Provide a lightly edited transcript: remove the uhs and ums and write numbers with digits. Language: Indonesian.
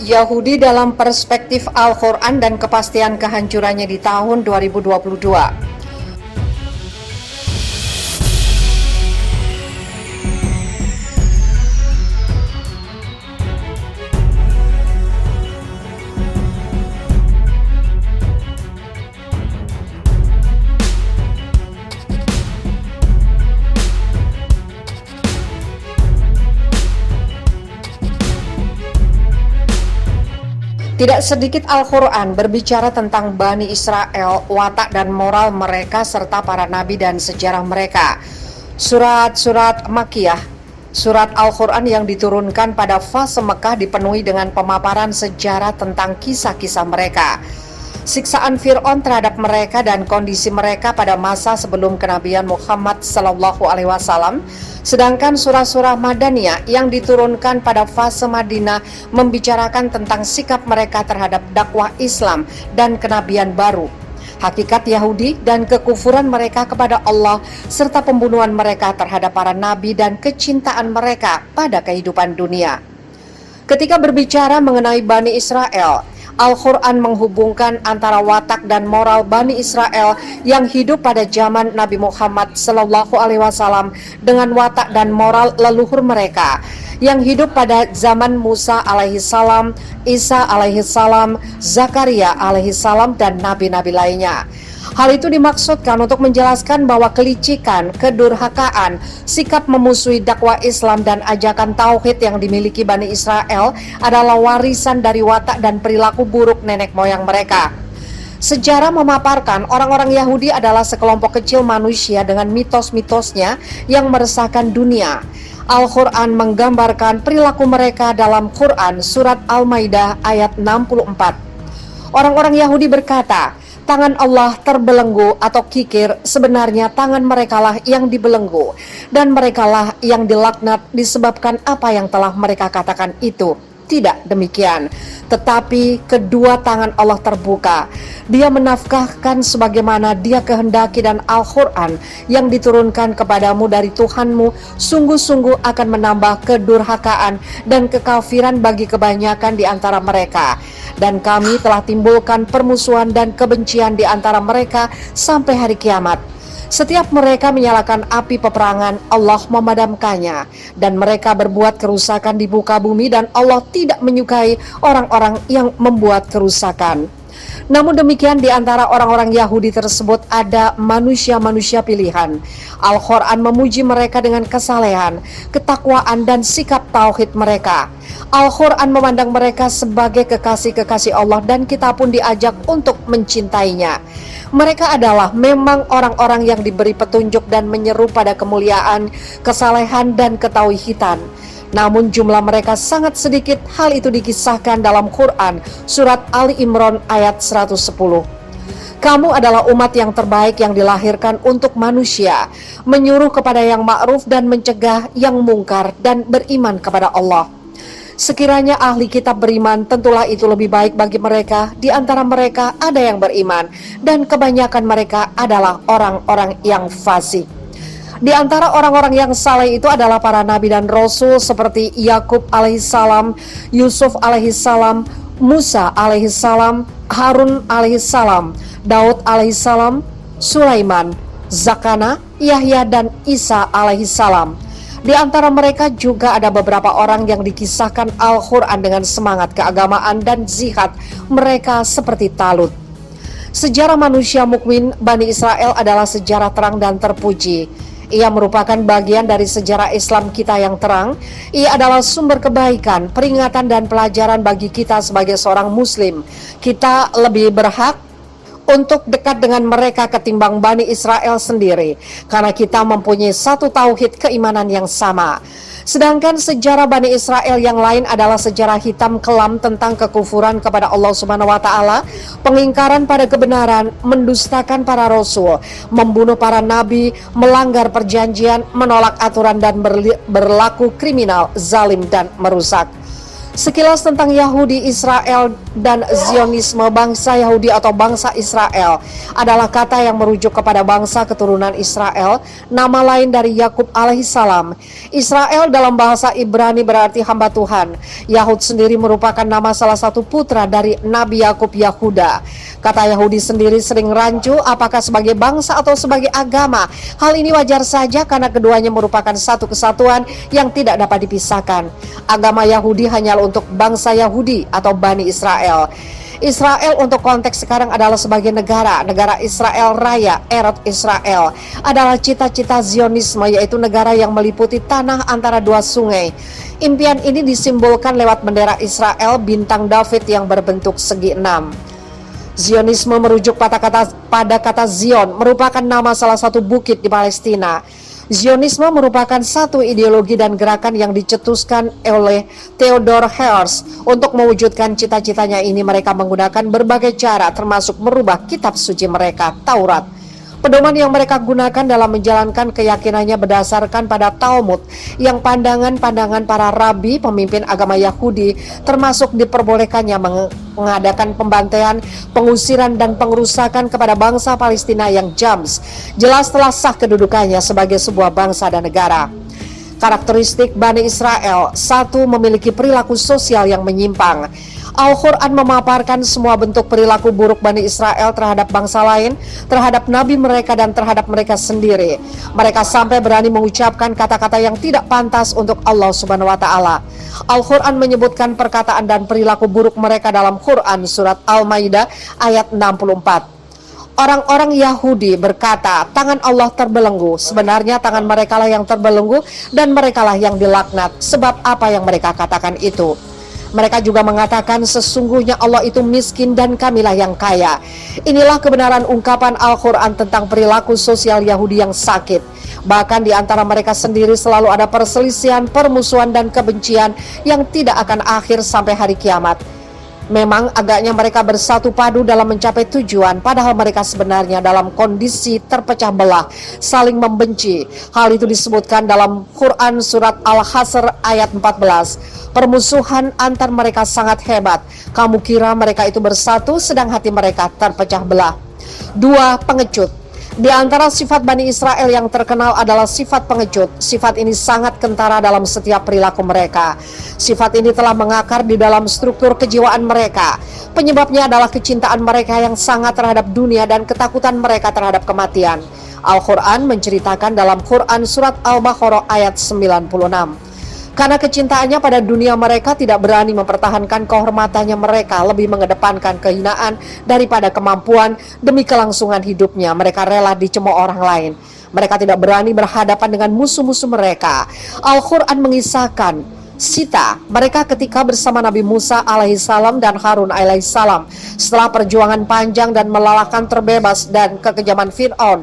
Yahudi dalam perspektif Al-Quran dan kepastian kehancurannya di tahun 2022. Tidak sedikit Al-Quran berbicara tentang Bani Israel, watak dan moral mereka serta para nabi dan sejarah mereka. Surat-surat Makkiyah, surat Al-Quran yang diturunkan pada fase Mekah dipenuhi dengan pemaparan sejarah tentang kisah-kisah mereka, siksaan Fir'aun terhadap mereka dan kondisi mereka pada masa sebelum kenabian Muhammad SAW. Sedangkan surah-surah Madaniyah yang diturunkan pada fase Madinah membicarakan tentang sikap mereka terhadap dakwah Islam dan kenabian baru, hakikat Yahudi dan kekufuran mereka kepada Allah, serta pembunuhan mereka terhadap para nabi dan kecintaan mereka pada kehidupan dunia. Ketika berbicara mengenai Bani Israel, Al-Quran menghubungkan antara watak dan moral Bani Israel yang hidup pada zaman Nabi Muhammad SAW dengan watak dan moral leluhur mereka yang hidup pada zaman Musa alaihissalam, Isa alaihissalam, Zakaria alaihissalam, dan nabi-nabi lainnya. Hal itu dimaksudkan untuk menjelaskan bahwa kelicikan, kedurhakaan, sikap memusuhi dakwah Islam dan ajakan tauhid yang dimiliki Bani Israel adalah warisan dari watak dan perilaku buruk nenek moyang mereka. Sejarah memaparkan orang-orang Yahudi adalah sekelompok kecil manusia dengan mitos-mitosnya yang meresahkan dunia. Al-Quran menggambarkan perilaku mereka dalam Quran surat Al-Maidah ayat 64. Orang-orang Yahudi berkata, tangan Allah terbelenggu atau kikir, sebenarnya tangan merekalah yang dibelenggu, dan merekalah yang dilaknat disebabkan apa yang telah mereka katakan itu. Tidak demikian, tetapi kedua tangan Allah terbuka. Dia menafkahkan sebagaimana Dia kehendaki, dan Al-Quran yang diturunkan kepadamu dari Tuhanmu sungguh-sungguh akan menambah kedurhakaan dan kekafiran bagi kebanyakan di antara mereka. Dan kami telah timbulkan permusuhan dan kebencian di antara mereka sampai hari kiamat. Setiap mereka menyalakan api peperangan, Allah memadamkannya, dan mereka berbuat kerusakan di muka bumi, dan Allah tidak menyukai orang-orang yang membuat kerusakan. Namun demikian, di antara orang-orang Yahudi tersebut ada manusia-manusia pilihan. Al-Quran memuji mereka dengan kesalehan, ketakwaan, dan sikap tauhid mereka. Al-Quran memandang mereka sebagai kekasih-kekasih Allah, dan kita pun diajak untuk mencintainya. Mereka adalah memang orang-orang yang diberi petunjuk dan menyeru pada kemuliaan, kesalehan, dan ketauhidan. Namun jumlah mereka sangat sedikit. Hal itu dikisahkan dalam Quran surat Ali Imran ayat 110. Kamu adalah umat yang terbaik yang dilahirkan untuk manusia, menyuruh kepada yang ma'ruf dan mencegah yang mungkar, dan beriman kepada Allah. Sekiranya ahli kitab beriman, tentulah itu lebih baik bagi mereka. Di antara mereka ada yang beriman, dan kebanyakan mereka adalah orang-orang yang fasik. Di antara orang-orang yang saleh itu adalah para nabi dan rasul seperti Yakub alaihissalam, Yusuf alaihissalam, Musa alaihissalam, Harun alaihissalam, Daud alaihissalam, Sulaiman, Zakana, Yahya, dan Isa alaihissalam. Di antara mereka juga ada beberapa orang yang dikisahkan Al-Quran dengan semangat keagamaan dan jihad mereka seperti Talut. Sejarah manusia mukmin Bani Israel adalah sejarah terang dan terpuji. Ia merupakan bagian dari sejarah Islam kita yang terang. Ia adalah sumber kebaikan, peringatan, dan pelajaran bagi kita sebagai seorang muslim. Kita lebih berhak untuk dekat dengan mereka ketimbang Bani Israel sendiri, karena kita mempunyai satu tauhid keimanan yang sama. Sedangkan sejarah Bani Israel yang lain adalah sejarah hitam kelam tentang kekufuran kepada Allah Subhanahu wa Ta'ala, pengingkaran pada kebenaran, mendustakan para rasul, membunuh para nabi, melanggar perjanjian, menolak aturan, dan berlaku kriminal, zalim, dan merusak. Sekilas tentang Yahudi, Israel, dan Zionisme. Bangsa Yahudi atau bangsa Israel adalah kata yang merujuk kepada bangsa keturunan Israel, nama lain dari Yakub alaihissalam. Israel dalam bahasa Ibrani berarti hamba Tuhan. Yahud sendiri merupakan nama salah satu putra dari Nabi Yakub, Yahuda. Kata Yahudi sendiri sering rancu apakah sebagai bangsa atau sebagai agama. Hal ini wajar saja karena keduanya merupakan satu kesatuan yang tidak dapat dipisahkan. Agama Yahudi hanyalah untuk bangsa Yahudi atau Bani Israel. Israel untuk konteks sekarang adalah sebagai negara Israel Raya, Eretz Israel, adalah cita-cita Zionisme, yaitu negara yang meliputi tanah antara dua sungai. Impian ini disimbolkan lewat bendera Israel, bintang David yang berbentuk segi enam. Zionisme merujuk pada kata Zion, merupakan nama salah satu bukit di Palestina. Zionisme merupakan satu ideologi dan gerakan yang dicetuskan oleh Theodor Herzl. Untuk mewujudkan cita-citanya ini, mereka menggunakan berbagai cara, termasuk merubah kitab suci mereka, Taurat. Pedoman yang mereka gunakan dalam menjalankan keyakinannya berdasarkan pada Talmud, yang pandangan-pandangan para rabi pemimpin agama Yahudi, termasuk diperbolehkannya mengadakan pembantaian, pengusiran, dan pengerusakan kepada bangsa Palestina yang jelas telah sah kedudukannya sebagai sebuah bangsa dan negara. Karakteristik Bani Israel: 1. Memiliki perilaku sosial yang menyimpang. Al-Quran memaparkan semua bentuk perilaku buruk Bani Israel terhadap bangsa lain, terhadap nabi mereka, dan terhadap mereka sendiri. Mereka sampai berani mengucapkan kata-kata yang tidak pantas untuk Allah Subhanahu wa Ta'ala. Al-Quran menyebutkan perkataan dan perilaku buruk mereka dalam Quran surat Al-Maidah ayat 64. Orang-orang Yahudi berkata, tangan Allah terbelenggu. Sebenarnya tangan mereka lah yang terbelenggu dan mereka lah yang dilaknat. Sebab apa yang mereka katakan itu? Mereka juga mengatakan sesungguhnya Allah itu miskin dan kamilah yang kaya. Inilah kebenaran ungkapan Al-Quran tentang perilaku sosial Yahudi yang sakit. Bahkan di antara mereka sendiri selalu ada perselisihan, permusuhan, dan kebencian yang tidak akan akhir sampai hari kiamat. Memang agaknya mereka bersatu padu dalam mencapai tujuan, padahal mereka sebenarnya dalam kondisi terpecah belah, saling membenci. Hal itu disebutkan dalam Quran surat Al-Hasr ayat 14. Permusuhan antar mereka sangat hebat. Kamu kira mereka itu bersatu sedang hati mereka terpecah belah. 2. Pengecut. Di antara sifat Bani Israel yang terkenal adalah sifat pengecut. Sifat ini sangat kentara dalam setiap perilaku mereka. Sifat ini telah mengakar di dalam struktur kejiwaan mereka. Penyebabnya adalah kecintaan mereka yang sangat terhadap dunia dan ketakutan mereka terhadap kematian. Al-Quran menceritakan dalam Quran surat Al-Baqarah ayat 96. Karena kecintaannya pada dunia, mereka tidak berani mempertahankan kehormatannya. Mereka lebih mengedepankan kehinaan daripada kemampuan. Demi kelangsungan hidupnya, mereka rela dicemooh orang lain. Mereka tidak berani berhadapan dengan musuh-musuh mereka. Al-Quran mengisahkan Sita, mereka ketika bersama Nabi Musa alaihissalam dan Harun alaihissalam setelah perjuangan panjang dan melelahkan terbebas dan kekejaman Fir'aun.